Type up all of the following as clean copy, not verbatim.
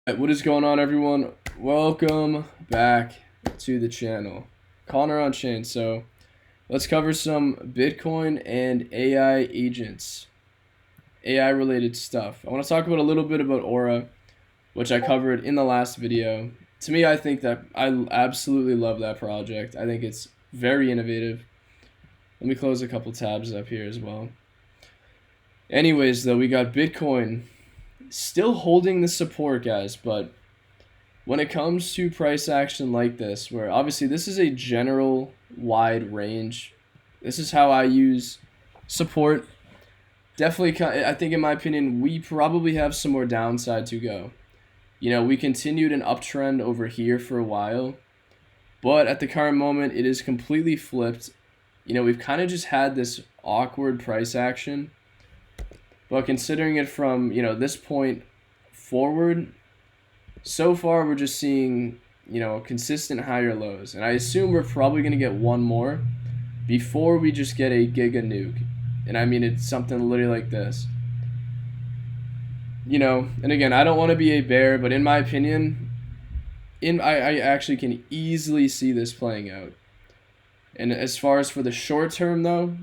What is going on, everyone? Welcome back to the channel. Connor on Chain. So let's cover some Bitcoin and AI agents, AI related stuff. I want to talk about a little bit about Aura, which I covered in the last video. To me, I think that I absolutely love that project. I think it's very innovative. Let me close a couple tabs up here as well. Anyways, though, we got Bitcoin still holding the support, guys, but when it comes to price action like this, where obviously this is a general wide range, this is how I use support. Definitely, I think in my opinion, we probably have some more downside to go. We continued an uptrend over here for a while, but at the current moment, it is completely flipped. We've kind of just had this awkward price action, but considering it from, this point forward, so far we're just seeing consistent higher lows, and I assume we're probably going to get one more before we just get a giga nuke. And I mean, it's something literally like this. And again, I don't want to be a bear, but in my opinion, I actually can easily see this playing out. And as far as for the short term though,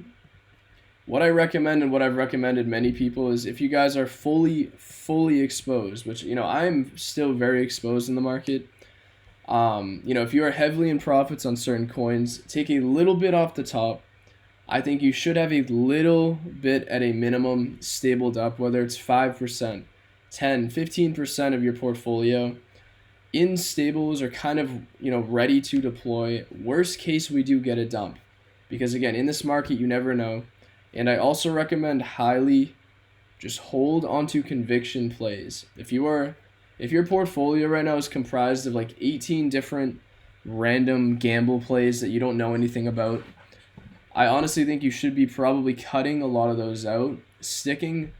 what I recommend and what I've recommended many people is, if you guys are fully exposed, which I'm still very exposed in the market. If you are heavily in profits on certain coins, take a little bit off the top. I think you should have a little bit at a minimum stabled up, whether it's 5%, 10, 15% of your portfolio in stables, or kind of, ready to deploy. Worst case, we do get a dump, because again, in this market, you never know. And I also recommend highly just hold onto conviction plays. If your portfolio right now is comprised of like 18 different random gamble plays that you don't know anything about, I honestly think you should be probably cutting a lot of those out, sticking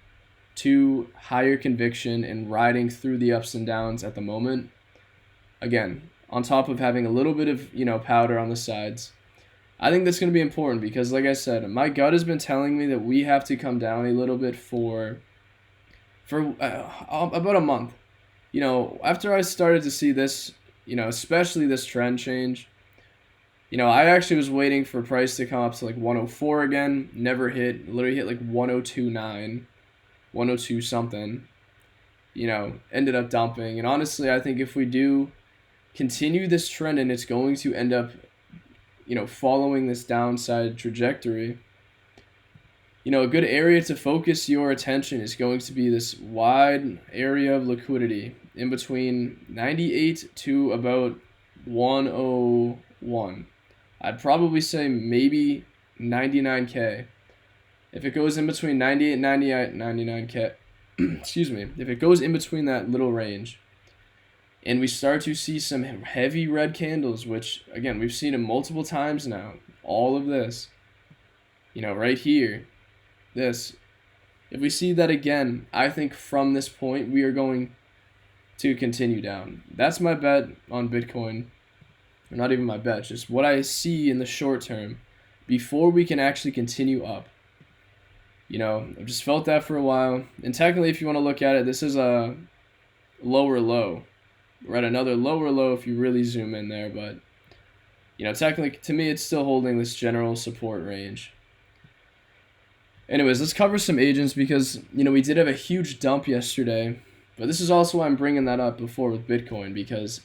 to higher conviction and riding through the ups and downs at the moment. Again, on top of having a little bit of, powder on the sides. I think that's going to be important because, like I said, my gut has been telling me that we have to come down a little bit for about a month. After I started to see this, especially this trend change, I actually was waiting for price to come up to like 104 again. Never hit. Literally hit like 102.9, 102 something. Ended up dumping. And honestly, I think if we do continue this trend and it's going to end up following this downside trajectory, a good area to focus your attention is going to be this wide area of liquidity in between 98 to about 101. I'd probably say maybe 99K. If it goes in between 98 and 99K, excuse me, if it goes in between that little range, and we start to see some heavy red candles, which, again, we've seen it multiple times now. All of this, right here, this. If we see that again, I think from this point, we are going to continue down. That's my bet on Bitcoin. Or not even my bet, just what I see in the short term before we can actually continue up. I've just felt that for a while. And technically, if you want to look at it, this is a lower low. We're at another lower low if you really zoom in there, but technically to me it's still holding this general support range. Anyways, let's cover some agents because we did have a huge dump yesterday, but this is also why I'm bringing that up before with Bitcoin, because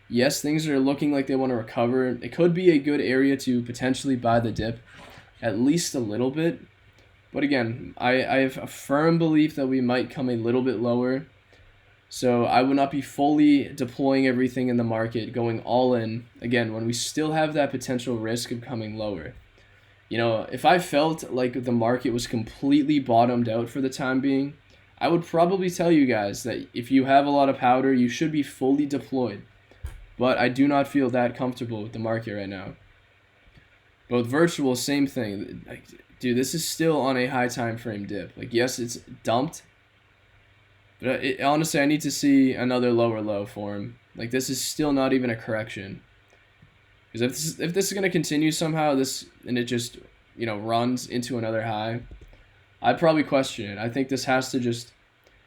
yes, things are looking like they want to recover. It could be a good area to potentially buy the dip, at least a little bit. But again, I have a firm belief that we might come a little bit lower. So I would not be fully deploying everything in the market, going all in, again, when we still have that potential risk of coming lower. If I felt like the market was completely bottomed out for the time being, I would probably tell you guys that if you have a lot of powder, you should be fully deployed. But I do not feel that comfortable with the market right now. Both virtual, same thing. Dude, this is still on a high time frame dip. Yes, it's dumped. But honestly, I need to see another lower low for him. This is still not even a correction. Because if this is going to continue somehow, and it just, runs into another high, I'd probably question it. I think this has to just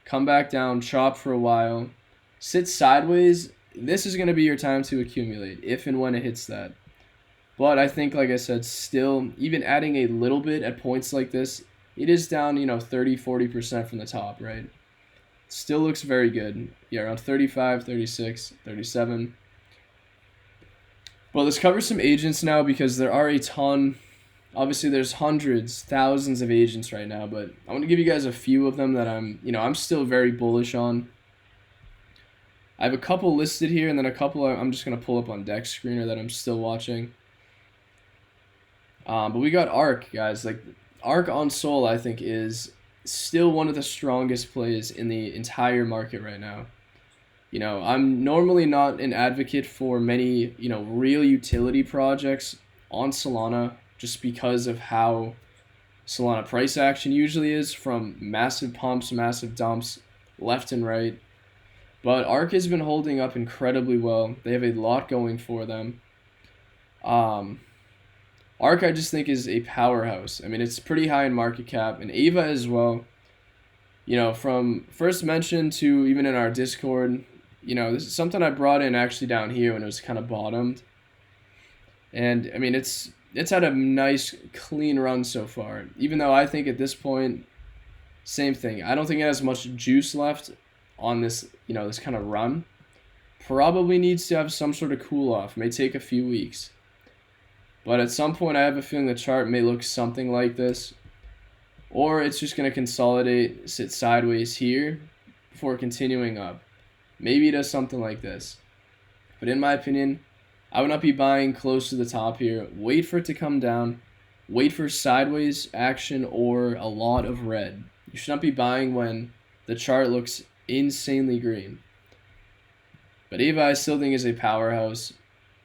come back down, chop for a while, Sit sideways. This is going to be your time to accumulate if and when it hits that. But I think, like I said, still, even adding a little bit at points like this, it is down, 30-40% from the top, right? Still looks very good. Yeah, around 35, 36, 37. Well, let's cover some agents now because there are a ton. Obviously, there's hundreds, thousands of agents right now, but I want to give you guys a few of them that I'm still very bullish on. I have a couple listed here, and then a couple I'm just going to pull up on Deck Screener that I'm still watching. But we got Arc, guys. Like, Arc on Sol, I think, is still one of the strongest plays in the entire market right now. I'm normally not an advocate for many, real utility projects on Solana just because of how Solana price action usually is from massive pumps, massive dumps, left and right. But Arc has been holding up incredibly well. They have a lot going for them. Arc, I just think, is a powerhouse. I mean, it's pretty high in market cap, and Ava as well. From first mention to even in our Discord, this is something I brought in actually down here when it was kind of bottomed. And, I mean, it's had a nice, clean run so far. Even though I think at this point, same thing. I don't think it has much juice left on this, this kind of run. Probably needs to have some sort of cool off. May take a few weeks. But at some point, I have a feeling the chart may look something like this. Or it's just going to consolidate, sit sideways here before continuing up. Maybe it does something like this. But in my opinion, I would not be buying close to the top here. Wait for it to come down. Wait for sideways action or a lot of red. You should not be buying when the chart looks insanely green. But Ava, I still think, is a powerhouse.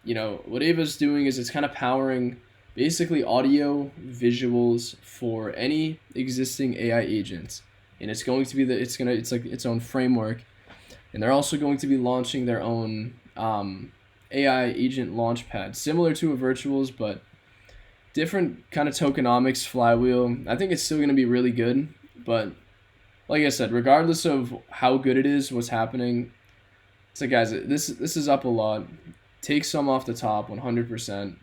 What Ava's doing is it's kind of powering basically audio visuals for any existing AI agents. And it's going to be it's like its own framework. And they're also going to be launching their own AI agent launchpad, similar to a Virtuals, but different kind of tokenomics flywheel. I think it's still going to be really good, but like I said, regardless of how good it is, what's happening, it's like, guys, this is up a lot. Take some off the top, 100%.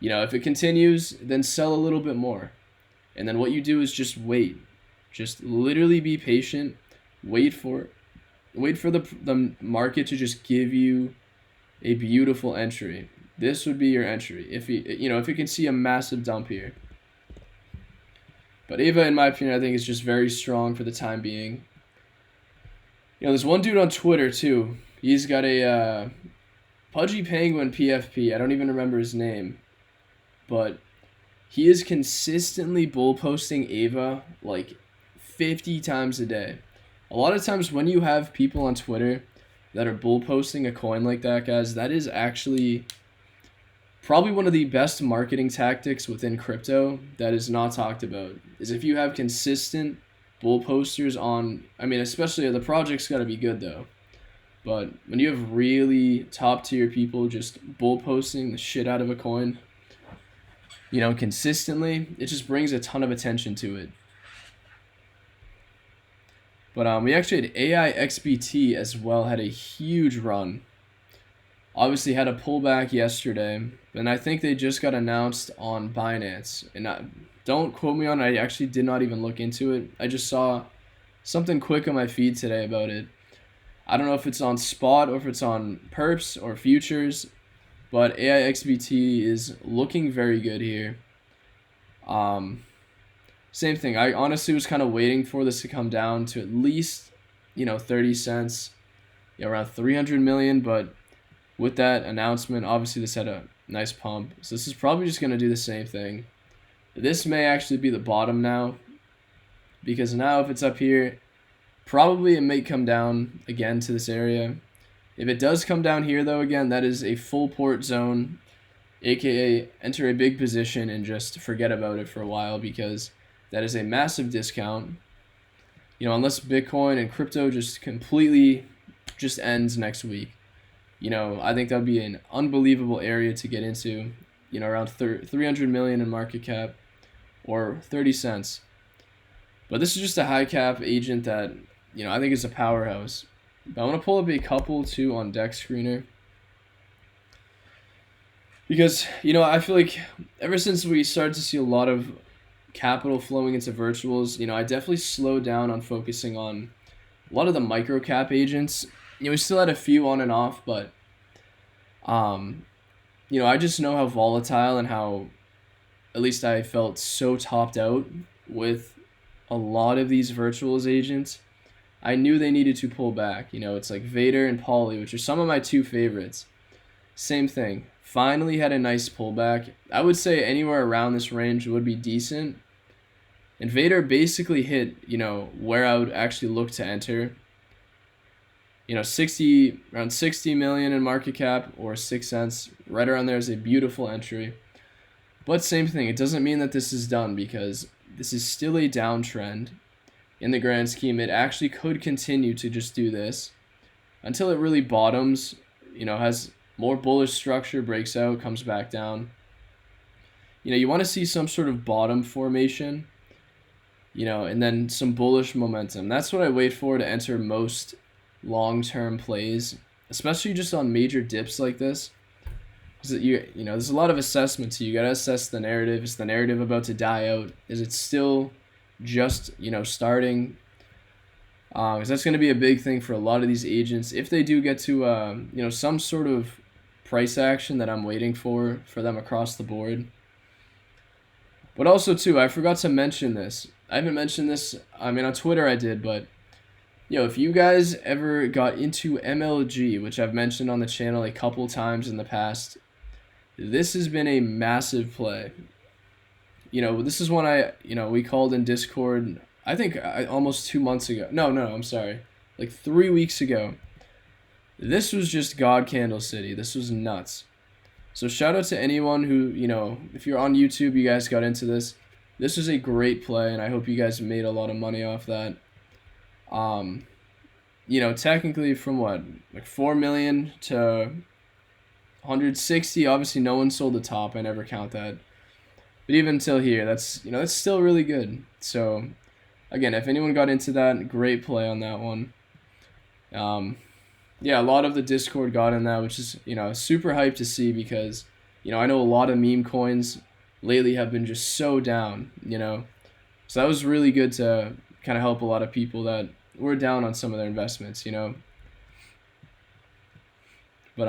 If it continues, then sell a little bit more. And then what you do is just wait. Just literally be patient. Wait for the market to just give you a beautiful entry. This would be your entry if you can see a massive dump here. But Ava, in my opinion, I think is just very strong for the time being. There's one dude on Twitter too. He's got a Pudgy Penguin PFP. I don't even remember his name, but he is consistently bull posting Ava like 50 times a day. A lot of times when you have people on Twitter that are bull posting a coin like that, guys, that is actually probably one of the best marketing tactics within crypto that is not talked about. Is if you have consistent bull posters on, I mean, especially the project's got to be good though. But when you have really top tier people just bull posting the shit out of a coin, consistently, it just brings a ton of attention to it. But we actually had AI XBT as well, had a huge run. Obviously had a pullback yesterday, and I think they just got announced on Binance. And don't quote me on it, I actually did not even look into it. I just saw something quick on my feed today about it. I don't know if it's on spot or if it's on perps or futures, but AI XBT is looking very good here. Same thing. I honestly was kind of waiting for this to come down to at least, 30 cents, around 300 million. But with that announcement, obviously this had a nice pump. So this is probably just going to do the same thing. This may actually be the bottom now, because now if it's up here, probably it may come down again to this area. If it does come down here, though, again, that is a full port zone, aka enter a big position and just forget about it for a while, because that is a massive discount. Unless Bitcoin and crypto just completely just ends next week. I think that would be an unbelievable area to get into, around 300 million in market cap or 30 cents. But this is just a high cap agent that, I think is a powerhouse. But I want to pull up a couple too on deck screener. Because, I feel like ever since we started to see a lot of capital flowing into virtuals, I definitely slowed down on focusing on a lot of the micro cap agents. We still had a few on and off, but um, I just know how volatile and how at least I felt so topped out with a lot of these virtuals agents. I knew they needed to pull back. It's like Vader and Pauly, which are some of my two favorites. Same thing. Finally had a nice pullback. I would say anywhere around this range would be decent. And Vader basically hit, where I would actually look to enter. 60 around 60 million in market cap or 6 cents. Right around there is a beautiful entry. But same thing, it doesn't mean that this is done because this is still a downtrend. In the grand scheme, it actually could continue to just do this until it really bottoms, has more bullish structure, breaks out, comes back down. You want to see some sort of bottom formation, and then some bullish momentum. That's what I wait for to enter most long-term plays, especially just on major dips like this. Because there's a lot of assessments. You gotta assess the narrative. Is the narrative about to die out? Is it still just starting? Because that's going to be a big thing for a lot of these agents if they do get to some sort of price action that I'm waiting for them across the board. But also too, I forgot to mention this. I haven't mentioned this. I mean, on Twitter I did, but if you guys ever got into MLG, which I've mentioned on the channel a couple times in the past, this has been a massive play. This is one we called in Discord, I think almost 2 months ago. No, I'm sorry. Like 3 weeks ago. This was just God Candle City. This was nuts. So shout out to anyone who, if you're on YouTube, you guys got into this. This was a great play, and I hope you guys made a lot of money off that. Technically from what? Like 4 million to 160. Obviously, no one sold the top. I never count that. But even until here, that's still really good. So, again, if anyone got into that, great play on that one. A lot of the Discord got in that, which is super hyped to see because I know a lot of meme coins lately have been just so down. So that was really good to kind of help a lot of people that were down on some of their investments. But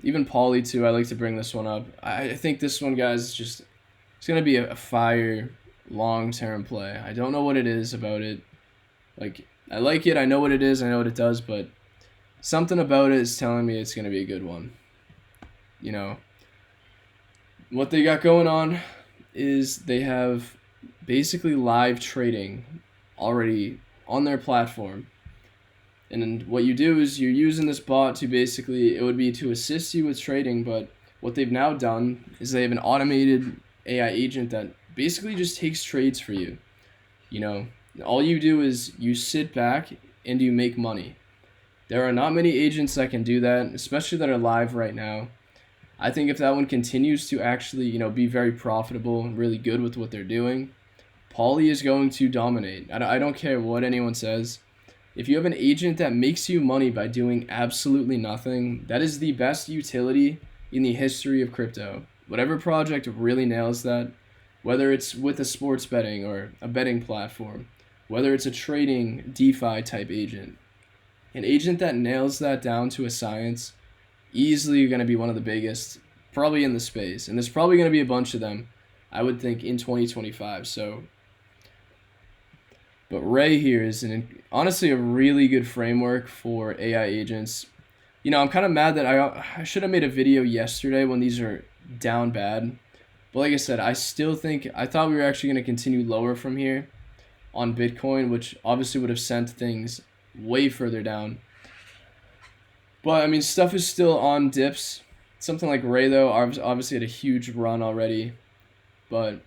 even Pauly too, I like to bring this one up. I think this one, guys, it's gonna be a fire long-term play. I don't know what it is about it. Like, I like it, I know what it is, I know what it does, but something about it is telling me it's gonna be a good one. What they got going on is they have basically live trading already on their platform. And then what you do is you're using this bot to basically, it would be to assist you with trading, but what they've now done is they have an automated AI agent that basically just takes trades for you. All you do is you sit back and you make money. There are not many agents that can do that, especially that are live right now. I think if that one continues to actually, be very profitable and really good with what they're doing, Pauly is going to dominate. I don't care what anyone says. If you have an agent that makes you money by doing absolutely nothing, that is the best utility in the history of crypto. Whatever project really nails that, whether it's with a sports betting or a betting platform, whether it's a trading DeFi type agent, an agent that nails that down to a science, easily going to be one of the biggest, probably in the space. And there's probably going to be a bunch of them, I would think, in 2025. But Ray here is honestly a really good framework for AI agents. I'm kind of mad that I should have made a video yesterday when these are down bad. But like I said, I thought we were actually going to continue lower from here on Bitcoin, which obviously would have sent things way further down. But I mean, stuff is still on dips. Something like Ray, though, obviously had a huge run already. But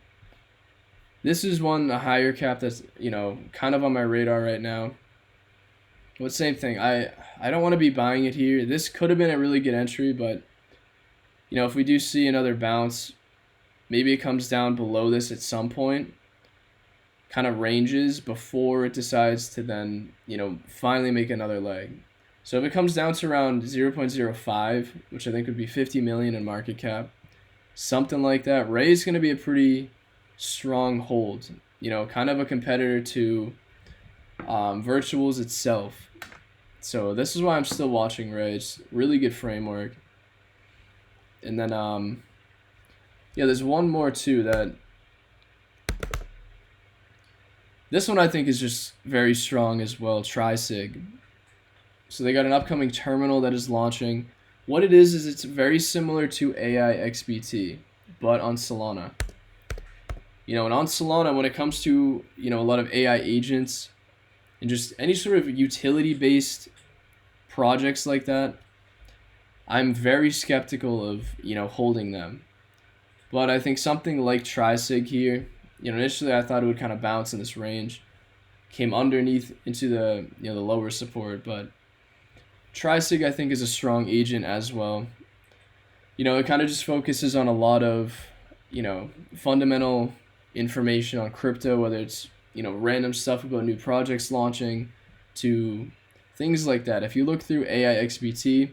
this is a higher cap that's, kind of on my radar right now. But same thing, I don't want to be buying it here. This could have been a really good entry, but, if we do see another bounce, maybe it comes down below this at some point, kind of ranges before it decides to then, finally make another leg. So if it comes down to around 0.05, which I think would be 50 million in market cap, something like that, Ray's going to be a pretty strong hold. Kind of a competitor to Virtuals itself. So this is why I'm still watching Ray. It's really good framework. And then there's one more too that this one I think is just very strong as well, Trisig. So they got an upcoming terminal that is launching. What it is it's very similar to AI XBT, but on Solana. And on Solana, when it comes to, a lot of AI agents and just any sort of utility-based projects like that, I'm very skeptical of, holding them. But I think something like Trisig here, initially I thought it would kind of bounce in this range, came underneath into the, the lower support, but Trisig I think is a strong agent as well. It kind of just focuses on a lot of, fundamental information on crypto, whether it's, random stuff about new projects launching to things like that. If you look through AI XBT,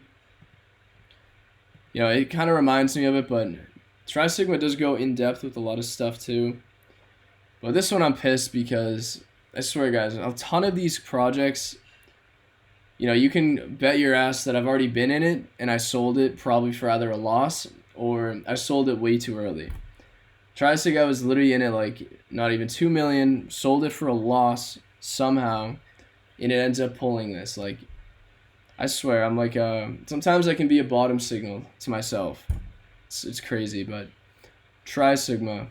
it kind of reminds me of it, but Trisigma does go in depth with a lot of stuff too. But this one I'm pissed because I swear, guys, a ton of these projects, you can bet your ass that I've already been in it and I sold it probably for either a loss or I sold it way too early. Trisig, I was literally in it like not even 2 million, sold it for a loss somehow, and it ends up pulling this. Like, I swear, I'm like, sometimes I can be a bottom signal to myself. It's crazy, but Trisigma.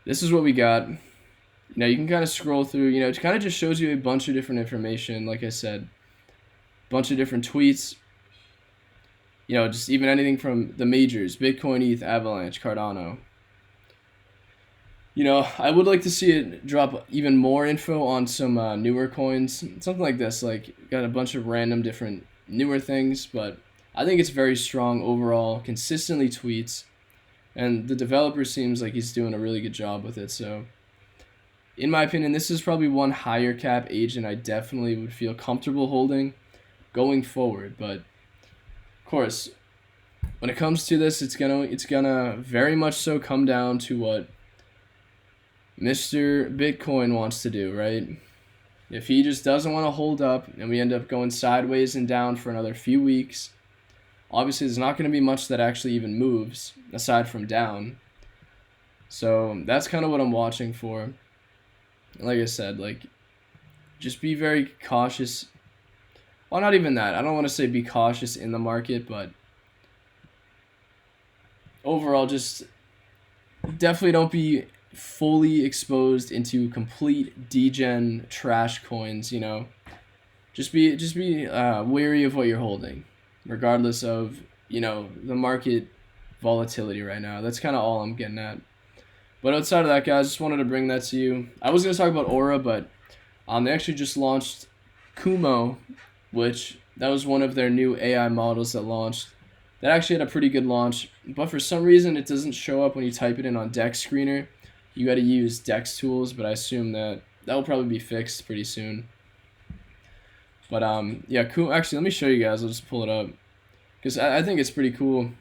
This is what we got. You can kind of scroll through, it kind of just shows you a bunch of different information, like I said. Bunch of different tweets. Just even anything from the majors, Bitcoin, ETH, Avalanche, Cardano. I would like to see it drop even more info on some newer coins, something like this. Like, got a bunch of random different newer things, but I think it's very strong overall, consistently tweets, and the developer seems like he's doing a really good job with it. So, in my opinion, this is probably one higher cap agent I definitely would feel comfortable holding going forward, but course, when it comes to this, it's gonna very much so come down to what Mr. Bitcoin wants to do, right? If he just doesn't want to hold up and we end up going sideways and down for another few weeks, obviously there's not going to be much that actually even moves aside from down. So that's kind of what I'm watching for. Like I said, just be very cautious. Well, not even that. I don't want to say be cautious in the market, but overall, just definitely don't be fully exposed into complete degen trash coins. Just be wary of what you're holding, regardless of the market volatility right now. That's kind of all I'm getting at. But outside of that, guys, just wanted to bring that to you. I was gonna talk about Aura, but they actually just launched Kumo, which that was one of their new AI models that launched. That actually had a pretty good launch, but for some reason it doesn't show up when you type it in on Dex Screener. You got to use Dex tools, but I assume that will probably be fixed pretty soon. But yeah, cool. Actually, let me show you guys. I'll just pull it up because I think it's pretty cool.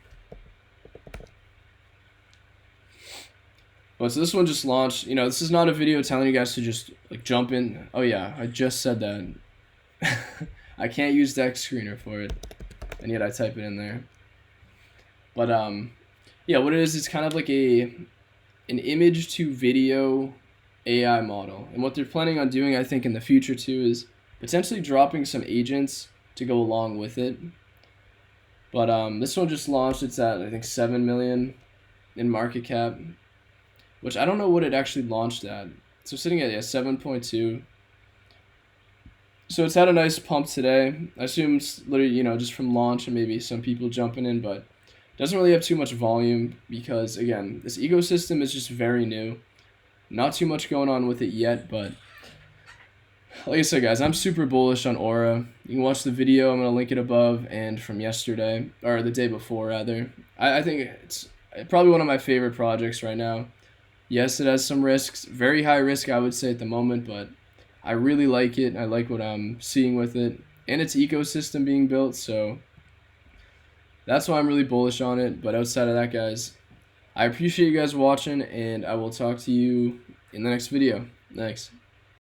But so this one just launched. This is not a video telling you guys to just jump in. Oh yeah, I just said that. I can't use Dex Screener for it, and yet I type it in there. But yeah, what it is, it's kind of like an image to video AI model, and what they're planning on doing, I think, in the future too, is potentially dropping some agents to go along with it. But this one just launched. It's at, I think, 7 million in market cap, which I don't know what it actually launched at. So sitting at 7.2. So it's had a nice pump today. I assume it's literally, just from launch and maybe some people jumping in, but it doesn't really have too much volume because, again, this ecosystem is just very new. Not too much going on with it yet, but like I said, guys, I'm super bullish on Aura. You can watch the video. I'm going to link it above and from yesterday, or the day before, rather. I think it's probably one of my favorite projects right now. Yes, it has some risks. Very high risk, I would say, at the moment, but I really like it. I like what I'm seeing with it. and its ecosystem being built. So that's why I'm really bullish on it. But outside of that, guys, I appreciate you guys watching, and I will talk to you in the next video. Thanks.